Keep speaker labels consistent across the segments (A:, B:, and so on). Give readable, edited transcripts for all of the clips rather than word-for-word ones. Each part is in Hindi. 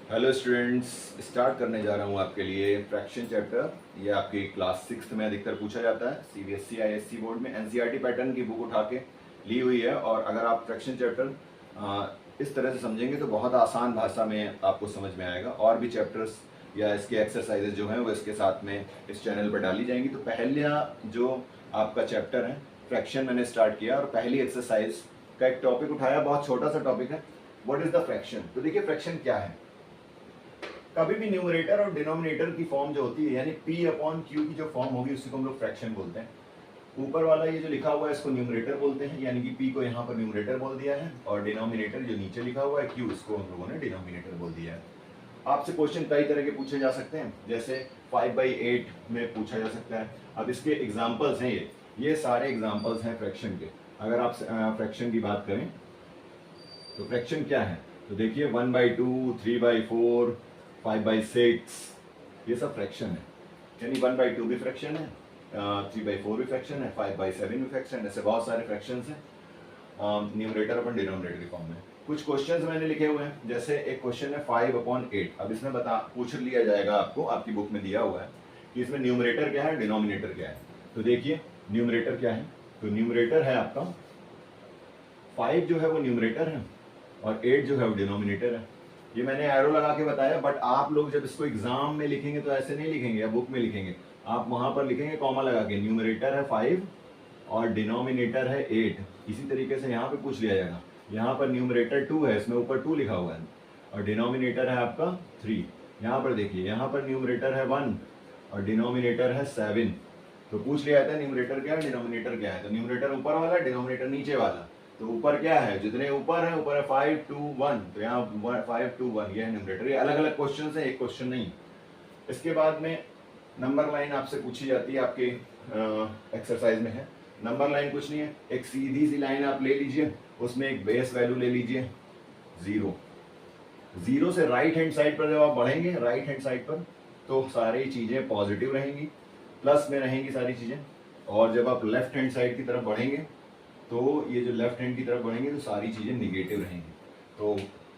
A: हेलो स्टूडेंट्स, स्टार्ट करने जा रहा हूँ आपके लिए फ्रैक्शन चैप्टर। ये आपकी क्लास 6 में अधिकतर पूछा जाता है। सीबीएसई आईएससी बोर्ड में एनसीईआरटी पैटर्न की बुक उठा के ली हुई है। और अगर आप फ्रैक्शन चैप्टर इस तरह से समझेंगे तो बहुत आसान भाषा में आपको समझ में आएगा। और भी चैप्टर्स या इसके एक्सरसाइजेज जो हैं वो इसके साथ में इस चैनल पर डाली जाएंगी। तो पहला जो आपका चैप्टर है फ्रैक्शन मैंने स्टार्ट किया और पहली एक्सरसाइज का एक टॉपिक उठाया, बहुत छोटा सा टॉपिक है, व्हाट इज द फ्रैक्शन। तो देखिए फ्रैक्शन क्या है। कभी भी न्यूमरेटर और डिनोमिनेटर की फॉर्म जो होती है यानी P अपॉन Q की जो फॉर्म होगी उसी को हम लोग फ्रैक्शन बोलते हैं। ऊपर वाला ये जो लिखा हुआ है इसको न्यूमरेटर बोलते हैं, यानी कि P को यहाँ पर न्यूमरेटर बोल दिया है, और डिनोमिनेटर जो नीचे लिखा हुआ है Q, इसको हम लोगों ने डिनोमिनेटर बोल दिया है। आपसे क्वेश्चन कई तरह के पूछे जा सकते हैं, जैसे 5/8 में पूछा जा सकता है। अब इसके एग्जाम्पल्स हैं, ये सारे एग्जाम्पल्स हैं फ्रैक्शन के। अगर आप फ्रैक्शन की बात करें तो फ्रैक्शन क्या है, तो देखिए 1/2, 3/4, 5/6, ये सब फ्रैक्शन है। यानी 1/2 भी फ्रैक्शन है, 3/4 भी फ्रैक्शन है, 5/7 भी फ्रैक्शन है। ऐसे बहुत सारे फ्रैक्शन हैं न्यूमरेटर अपन डिनोमिनेटर की फॉर्म में। कुछ क्वेश्चंस मैंने लिखे हुए हैं, जैसे एक क्वेश्चन है 5/8। अब इसमें पूछ लिया जाएगा आपको, आपकी बुक में दिया हुआ है कि इसमें न्यूमरेटर क्या है, डिनोमिनेटर क्या है। तो देखिए न्यूमरेटर क्या है, तो न्यूमरेटर है आपका 5 जो है वो न्यूमरेटर है और 8 जो है वो डिनोमिनेटर है। ये मैंने एरो लगा के बताया, बट आप लोग जब इसको एग्जाम में लिखेंगे तो ऐसे नहीं लिखेंगे या बुक में लिखेंगे, आप वहां पर लिखेंगे कॉमा लगा के, न्यूमरेटर है 5 और डिनोमिनेटर है 8। इसी तरीके से यहाँ पे पूछ लिया जाएगा, यहाँ पर न्यूमरेटर 2 है, इसमें ऊपर 2 लिखा हुआ है, और डिनोमिनेटर है आपका 3। यहाँ पर देखिए, यहाँ पर न्यूमरेटर है 1 और डिनोमिनेटर है 7। तो पूछ लिया जाता है न्यूमरेटर क्या है, डिनोमिनेटर क्या है। तो न्यूमरेटर ऊपर वाला, डिनोमिनेटर नीचे वाला। तो ऊपर क्या है, जितने ऊपर है ऊपर है 5 2 1, तो यहाँ 5 2 1 ये है न्यूमरेटर। ये अलग अलग क्वेश्चन है, एक क्वेश्चन नहीं। इसके बाद में नंबर लाइन आपसे पूछी जाती है, आपके एक्सरसाइज में है। नंबर लाइन कुछ नहीं है, एक सीधी सी लाइन आप ले लीजिए, उसमें एक बेस वैल्यू ले लीजिए 0। 0 से राइट हैंड साइड पर जब आप बढ़ेंगे, राइट हैंड साइड पर, तो सारी चीजें पॉजिटिव रहेंगी, प्लस में रहेंगी सारी चीजें। और जब आप लेफ्ट हैंड साइड की तरफ बढ़ेंगे तो ये जो लेफ्ट हैंड की तरफ बढ़ेंगे तो सारी चीजें निगेटिव रहेंगी। तो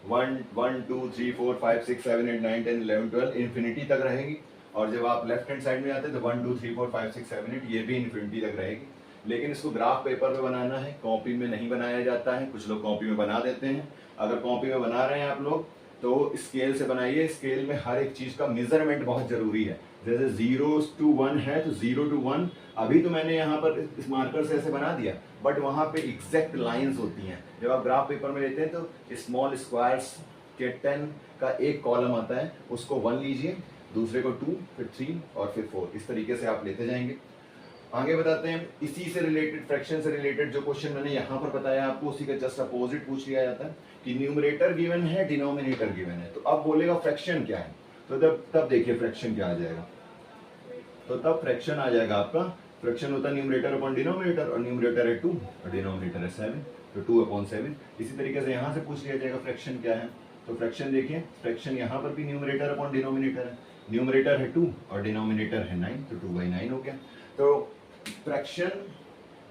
A: 1 1 2 3 4 5 6 7 8 9 10 11 12 इन्फिनिटी तक रहेगी। और जब आप लेफ्ट हैंड साइड में आते हैं तो 1 2 3 4 5 6 7 8 ये भी इन्फिनिटी तक रहेगी। लेकिन इसको ग्राफ पेपर पे बनाना है, कॉपी में नहीं बनाया जाता है। कुछ लोग कॉपी में बना देते हैं, अगर कॉपी में बना रहे हैं आप लोग तो स्केल से बनाइए। स्केल में हर एक चीज का मेजरमेंट बहुत जरूरी है। जैसे 0 to 1 है तो 0 to 1 अभी तो मैंने यहाँ पर इस मार्कर से ऐसे बना दिया, बट वहां पे एग्जैक्ट लाइंस होती हैं। जब आप ग्राफ पेपर में लेते हैं तो स्मॉल स्क्वायर्स के 10 का एक कॉलम आता है, उसको 1 लीजिए, दूसरे को 2, फिर 3 और फिर 4, इस तरीके से आप लेते जाएंगे। आगे बताते हैं, इसी से रिलेटेड, फ्रैक्शन से रिलेटेड जो क्वेश्चन मैंने यहाँ पर बताया आपको, उसी का जस्ट अपोजिट पूछ लिया जाता है कि न्यूमरेटर गिवन है, डिनोमिनेटर गिवन है, तो अब बोलेगा फ्रैक्शन क्या है। तो तब देखिए फ्रैक्शन क्या आ जाएगा, तो तब फ्रैक्शन आ जाएगा आपका, फ्रैक्शन होता है न्यूमरेटर अपॉन डिनोमिनेटर, और न्यूमरेटर है 2 और डिनोमिनेटर है 7, तो 2/7। इसी तरीके से यहाँ से पूछ लिया जाएगा फ्रैक्शन क्या है। तो फ्रैक्शन देखिए, फ्रैक्शन यहाँ पर भी न्यूमरेटर अपॉन डिनोमिनेटर है, न्यूमरेटर है 2 और डिनोमिनेटर है 9, तो 2/9 हो गया। तो फ्रैक्शन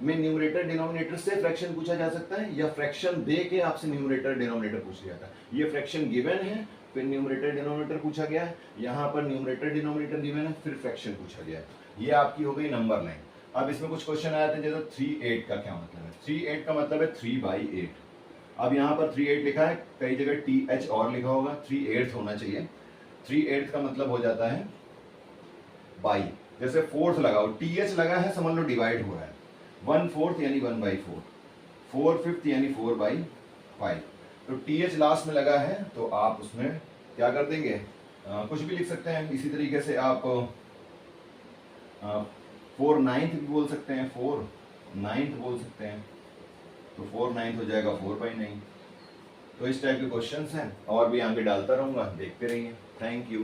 A: में न्यूमरेटर डिनोमिनेटर से फ्रैक्शन पूछा जा सकता है, या फ्रैक्शन दे के आपसे न्यूमरेटर डिनोमिनेटर पूछ लिया था। ये फ्रैक्शन गिवन है, फिर न्यूमरेटर डिनोमिनेटर पूछा गया है, यहाँ पर न्यूमरेटर डिनोमिनेटर गिवन है, फिर फ्रैक्शन पूछा गया है। ये आपकी हो गई नंबर लाइन। अब इसमें कुछ क्वेश्चन आए थे, जैसे 3/8 का क्या मतलब है। 3/8 का मतलब है 3/8। अब यहाँ पर 3/8 लिखा है, कई जगह TH और लिखा होगा, 3/8 होना चाहिए। 3/8 का मतलब हो जाता है बाई, जैसे फोर्थ लगाओ, TH लगा है, समझ लो डिवाइड हो रहा है। 1/4 यानी 1/4, 4/5 यानी 4/5। तो TH लास्ट में लगा है तो आप उसमें क्या कर देंगे, कुछ भी लिख सकते हैं। इसी तरीके से आप 4/9 भी बोल सकते हैं, 4/9 बोल सकते हैं, तो 4/9 हो जाएगा 4/9। तो इस टाइप के क्वेश्चंस हैं, और भी आगे डालता रहूंगा, देखते रहिए। Thank you.